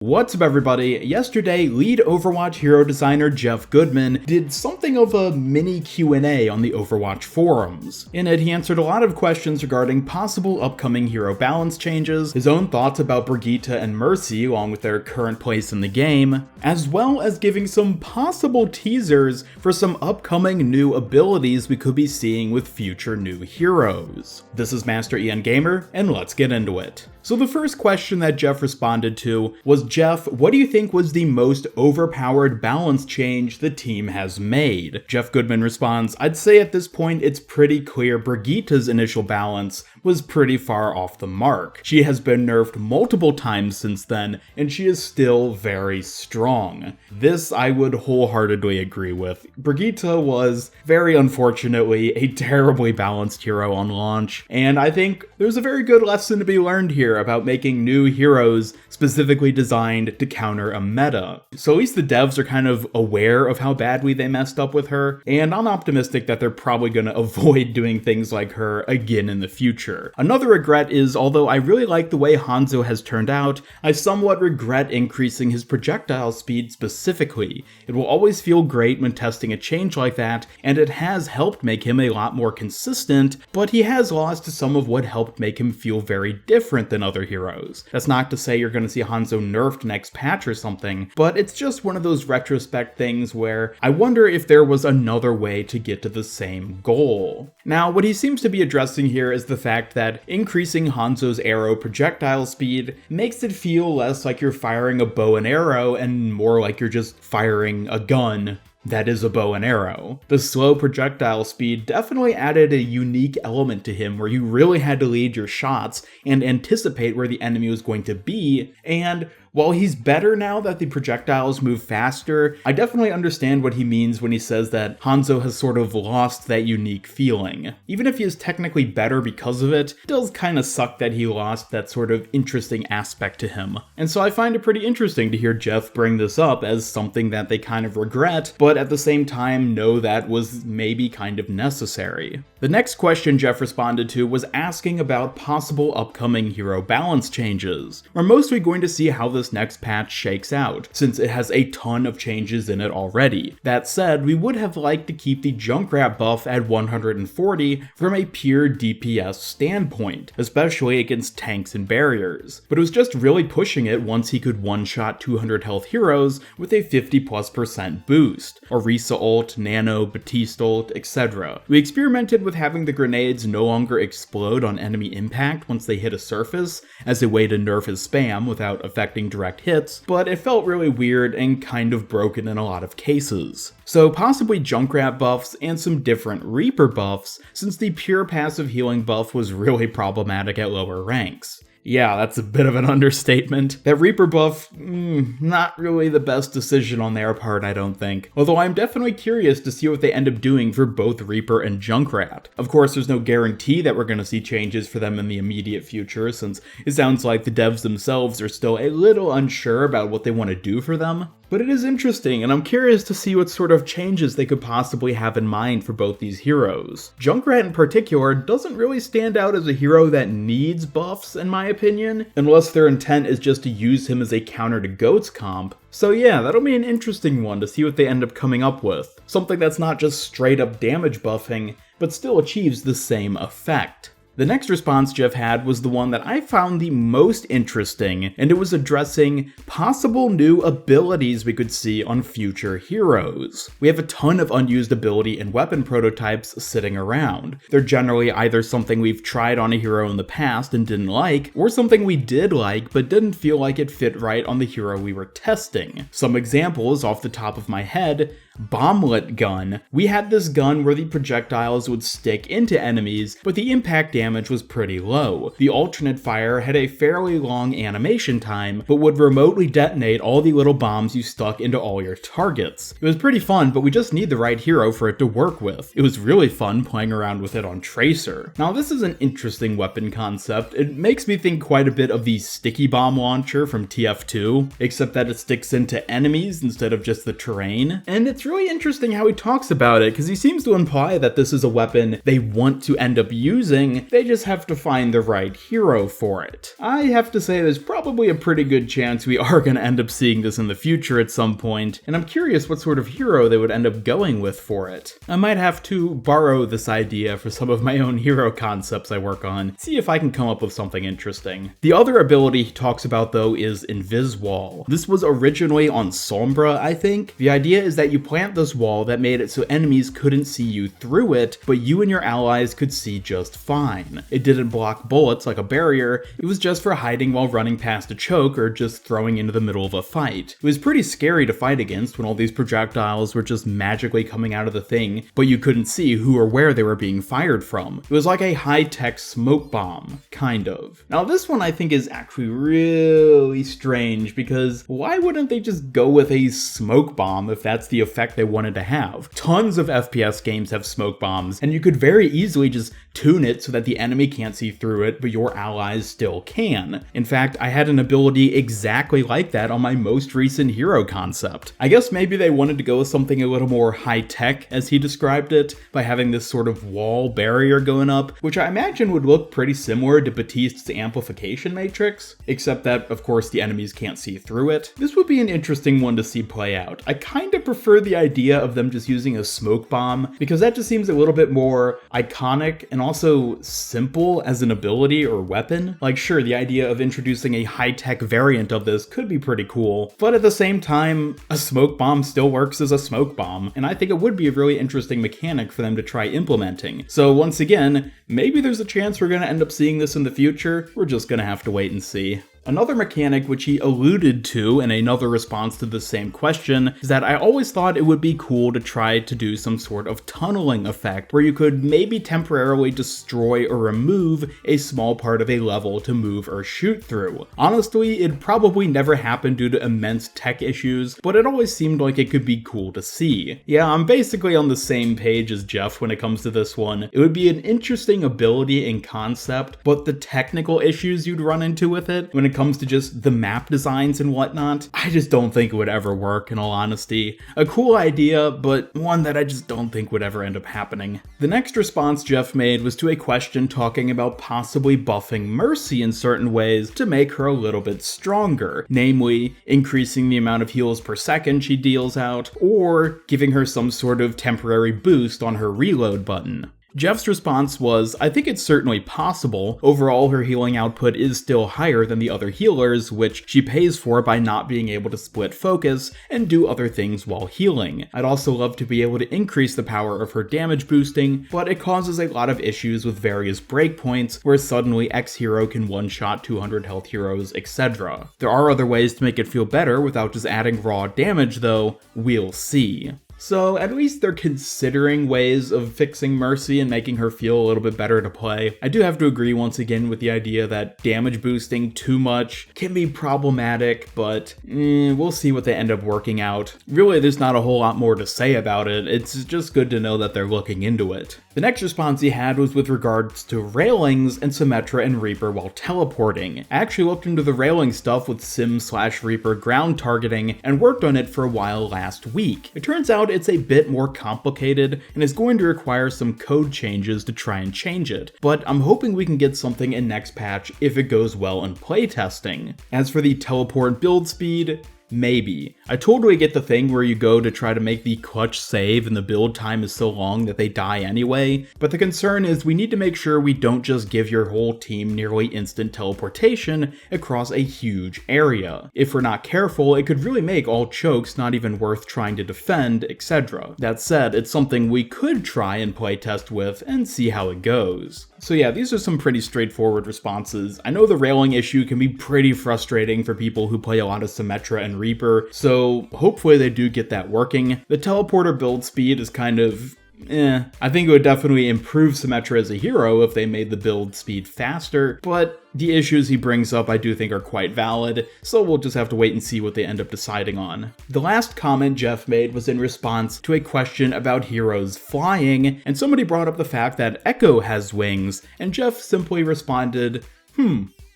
What's up everybody? Yesterday, lead Overwatch hero designer Geoff Goodman did something of a mini Q&A on the Overwatch forums. In it, he answered a lot of questions regarding possible upcoming hero balance changes, his own thoughts about Brigitte and Mercy along with their current place in the game, as well as giving some possible teasers for some upcoming new abilities we could be seeing with future new heroes. This is Master Ian Gamer, and let's get into it. So the first question that Geoff responded to was, Geoff, what do you think was the most overpowered balance change the team has made? Geoff Goodman responds, I'd say at this point it's pretty clear Brigitte's initial balance was pretty far off the mark. She has been nerfed multiple times since then, and she is still very strong. This I would wholeheartedly agree with. Brigitte was, very unfortunately, a terribly balanced hero on launch, and I think there's a very good lesson to be learned here about making new heroes specifically designed to counter a meta. So at least the devs are kind of aware of how badly they messed up with her, and I'm optimistic that they're probably going to avoid doing things like her again in the future. Another regret is, although I really like the way Hanzo has turned out, I somewhat regret increasing his projectile speed specifically. It will always feel great when testing a change like that, and it has helped make him a lot more consistent, but he has lost some of what helped make him feel very different than other heroes. That's not to say you're going to see Hanzo nerfed next patch or something, but it's just one of those retrospect things where I wonder if there was another way to get to the same goal. Now, what he seems to be addressing here is the fact that increasing Hanzo's arrow projectile speed makes it feel less like you're firing a bow and arrow and more like you're just firing a gun that is a bow and arrow. The slow projectile speed definitely added a unique element to him where you really had to lead your shots and anticipate where the enemy was going to be, and while he's better now that the projectiles move faster, I definitely understand what he means when he says that Hanzo has sort of lost that unique feeling. Even if he is technically better because of it, it does kind of suck that he lost that sort of interesting aspect to him. And so I find it pretty interesting to hear Geoff bring this up as something that they kind of regret, but at the same time know that was maybe kind of necessary. The next question Geoff responded to was asking about possible upcoming hero balance changes. We're mostly going to see how this next patch shakes out, since it has a ton of changes in it already. That said, we would have liked to keep the Junkrat buff at 140 from a pure DPS standpoint, especially against tanks and barriers. But it was just really pushing it once he could one-shot 200 health heroes with a 50+% boost. Orisa ult, Nano, Batiste ult, etc. We experimented with having the grenades no longer explode on enemy impact once they hit a surface, as a way to nerf his spam without affecting direct hits, but it felt really weird and kind of broken in a lot of cases. So possibly Junkrat buffs and some different Reaper buffs, since the pure passive healing buff was really problematic at lower ranks. Yeah, that's a bit of an understatement. That Reaper buff, not really the best decision on their part, I don't think. Although I'm definitely curious to see what they end up doing for both Reaper and Junkrat. Of course, there's no guarantee that we're going to see changes for them in the immediate future, since it sounds like the devs themselves are still a little unsure about what they want to do for them. But it is interesting, and I'm curious to see what sort of changes they could possibly have in mind for both these heroes. Junkrat in particular doesn't really stand out as a hero that needs buffs, in my opinion, unless their intent is just to use him as a counter to Goat's comp. So yeah, that'll be an interesting one to see what they end up coming up with. Something that's not just straight up damage buffing, but still achieves the same effect. The next response Geoff had was the one that I found the most interesting, and it was addressing possible new abilities we could see on future heroes. We have a ton of unused ability and weapon prototypes sitting around. They're generally either something we've tried on a hero in the past and didn't like, or something we did like but didn't feel like it fit right on the hero we were testing. Some examples off the top of my head: Bomblet Gun. We had this gun where the projectiles would stick into enemies, but the impact damage was pretty low. The alternate fire had a fairly long animation time, but would remotely detonate all the little bombs you stuck into all your targets. It was pretty fun, but we just need the right hero for it to work with. It was really fun playing around with it on Tracer. Now this is an interesting weapon concept. It makes me think quite a bit of the sticky bomb launcher from TF2, except that it sticks into enemies instead of just the terrain, and it's really interesting how he talks about it, because he seems to imply that this is a weapon they want to end up using, they just have to find the right hero for it. I have to say there's probably a pretty good chance we are going to end up seeing this in the future at some point, and I'm curious what sort of hero they would end up going with for it. I might have to borrow this idea for some of my own hero concepts I work on, see if I can come up with something interesting. The other ability he talks about though is Invis-Wall. This was originally on Sombra, I think. The idea is that you plant this wall that made it so enemies couldn't see you through it, but you and your allies could see just fine. It didn't block bullets like a barrier, it was just for hiding while running past a choke or just throwing into the middle of a fight. It was pretty scary to fight against when all these projectiles were just magically coming out of the thing, but you couldn't see who or where they were being fired from. It was like a high-tech smoke bomb, kind of. Now this one I think is actually really strange, because why wouldn't they just go with a smoke bomb if that's the effect they wanted to have? Tons of FPS games have smoke bombs, and you could very easily just tune it so that the enemy can't see through it, but your allies still can. In fact, I had an ability exactly like that on my most recent hero concept. I guess maybe they wanted to go with something a little more high-tech, as he described it, by having this sort of wall barrier going up, which I imagine would look pretty similar to Batiste's amplification matrix, except that, of course, the enemies can't see through it. This would be an interesting one to see play out. I kinda prefer the idea of them just using a smoke bomb, because that just seems a little bit more iconic and also simple as an ability or weapon. Like, sure, the idea of introducing a high-tech variant of this could be pretty cool, but at the same time, a smoke bomb still works as a smoke bomb, and I think it would be a really interesting mechanic for them to try implementing. So once again, maybe there's a chance we're gonna end up seeing this in the future. We're just gonna have to wait and see. Another mechanic which he alluded to in another response to the same question is that I always thought it would be cool to try to do some sort of tunneling effect where you could maybe temporarily destroy or remove a small part of a level to move or shoot through. Honestly, it probably never happened due to immense tech issues, but it always seemed like it could be cool to see. Yeah, I'm basically on the same page as Geoff when it comes to this one. It would be an interesting ability and concept, but the technical issues you'd run into with it when it comes to just the map designs and whatnot, I just don't think it would ever work, in all honesty. A cool idea, but one that I just don't think would ever end up happening. The next response Geoff made was to a question talking about possibly buffing Mercy in certain ways to make her a little bit stronger, namely increasing the amount of heals per second she deals out, or giving her some sort of temporary boost on her reload button. Geoff's response was, I think it's certainly possible. Overall, her healing output is still higher than the other healers, which she pays for by not being able to split focus and do other things while healing. I'd also love to be able to increase the power of her damage boosting, but it causes a lot of issues with various breakpoints where suddenly X hero can one-shot 200 health heroes, etc. There are other ways to make it feel better without just adding raw damage though, we'll see. So at least they're considering ways of fixing Mercy and making her feel a little bit better to play. I do have to agree once again with the idea that damage boosting too much can be problematic, but we'll see what they end up working out. Really, there's not a whole lot more to say about it. It's just good to know that they're looking into it. The next response he had was with regards to railings and Symmetra and Reaper while teleporting. I actually looked into the railing stuff with Sim/Reaper ground targeting and worked on it for a while last week. It turns out it's a bit more complicated and is going to require some code changes to try and change it, but I'm hoping we can get something in next patch if it goes well in playtesting. As for the teleport build speed, maybe. I totally get the thing where you go to try to make the clutch save and the build time is so long that they die anyway, but the concern is we need to make sure we don't just give your whole team nearly instant teleportation across a huge area. If we're not careful, it could really make all chokes not even worth trying to defend, etc. That said, it's something we could try and playtest with and see how it goes. So yeah, these are some pretty straightforward responses. I know the railing issue can be pretty frustrating for people who play a lot of Symmetra and Reaper, so hopefully they do get that working. The teleporter build speed is kind of I think it would definitely improve Symmetra as a hero if they made the build speed faster, but the issues he brings up I do think are quite valid, so we'll just have to wait and see what they end up deciding on. The last comment Geoff made was in response to a question about heroes flying, and somebody brought up the fact that Echo has wings, and Geoff simply responded,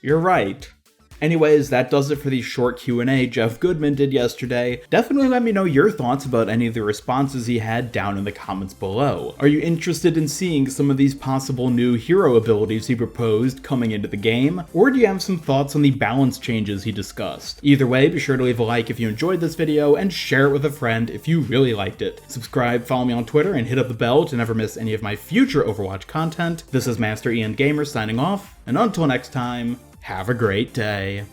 you're right. Anyways, that does it for the short Q&A Geoff Goodman did yesterday. Definitely let me know your thoughts about any of the responses he had down in the comments below. Are you interested in seeing some of these possible new hero abilities he proposed coming into the game? Or do you have some thoughts on the balance changes he discussed? Either way, be sure to leave a like if you enjoyed this video and share it with a friend if you really liked it. Subscribe, follow me on Twitter, and hit up the bell to never miss any of my future Overwatch content. This is Master Ian Gamer signing off, and until next time, have a great day.